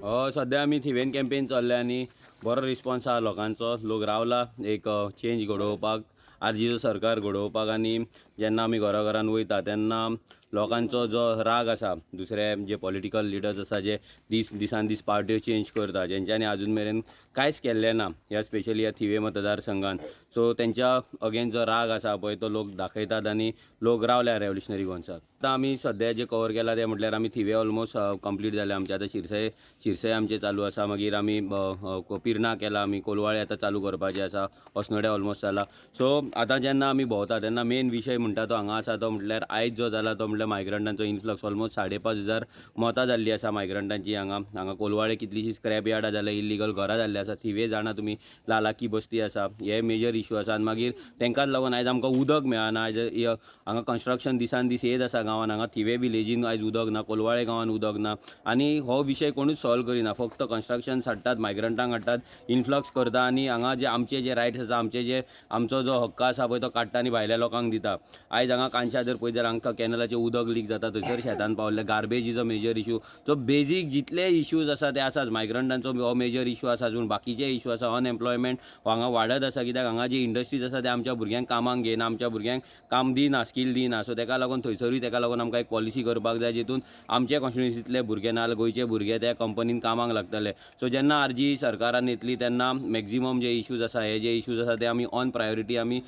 सध्या आमी थिवेन कॅम्पेन चल्ल्या आनी बरो रिस्पॉन्स आहा लोकांचो. लोक रावला एक चेंज घडोवपाक, आरजीचो सरकार घडोवपाक. आनी जेन्ना आमी घरान वयता तेन्ना लोकांचो जो राग आसा दुसरे जे पॉलिटिकल लिडर्स आसा जे दिसान दीस पार्ट्यो चेंज करता, जेंच्यांनी आजून मेरेन कांयच केल्लें ना ह्या स्पेशली ह्या थिवे मतदारसंघात. सो तेंच्या अगेन्स्ट जो राग आसा पळय तो लोक दाखयतात आनी लोक रावल्या रेव्होल्युशनरी गोवन्साक. आतां आमी सद्या जे कवर केला ते म्हटल्यार आमी थिवे ऑलमोस्ट कंप्लीट जाले आमचे. आतां शिरसय आमचे चालू आसा. मागीर आमी पिर्ना केला, आमी कोलवाळे आतां चालू करपाचे आसा. osnodे ऑलमोस्ट जाला. सो आतां जेन्ना आमी भोंवता तेन्ना मेन विशय म्हणटा तो हांगा आसा तो म्हटल्यार आयज जो जाला तो म्हटल्यार मायग्रंटांचो इन्फ्लक्स. ऑलमोस्ट 5,500 मोतां जाल्ली आसा मायग्रंटांची हांगा कोलवाळे कितलीशीं स्क्रॅप यार्डां जाल्यां, इल्लीगल घरां जाल्लीं आसा. थिवे जाणा तुमी लालाकी बस्ती आसा, हे मेजर इश्यू आसा. आनी मागीर तेंकाच लागून आयज आमकां उदक मेळना. आयज हांगा कन्स्ट्रक्शन दिसान दीस येत आसा गांवांत. हांगा थिवे विलेजीन आयज उदक ना, कोलवाळे गांवांत उदक ना. आनी हो विशय कोणूच सॉल्व करिना. फक्त कन्स्ट्रक्शन हाडटात, मायग्रंटांक हाडटात, इन्फ्लक्स करता आनी हांगा जे आमचे जे रायट्स आसा, आमचो जो हक्क आसा पळय तो काडटा आनी भायल्या लोकांक दिता. आयज हांगा कांशा जर पळयत जाल्यार हांगा कॅनलाचें उदक लीक जाता, थंयसर शेतान पावल्ले. Garbage is a major issue. So basic जितले इश्यूज आसा ते आसाच. मायग्रंटांचो हो मेजर इश्यू आसा. पूण बाकीचे इश्यू आसा. अनएम्प्लॉयमेंट हांगा वाडत आसा, कित्याक हांगा जी इंडस्ट्रीज आसा ते आमच्या भुरग्यांक कामाक घेयना, आमच्या भुरग्यांक काम दिना, स्कील दिना. सो ताका लागून थंयसरूय ताका लागून आमकां एक पॉलिसी करपाक जाय जितून आमचे कॉन्स्टिट्युएन्सींतले भुरगे नाजाल्यार गोंयचे भुरगे त्या कंपनीन कामाक लागतले. सो जेन्ना आरजी सरकारान येतली तेन्ना मॅक्झिमम जे इश्यूज आसा, हे जे इश्यूज आसा ते आमी ऑन प्रायोरिटी आमी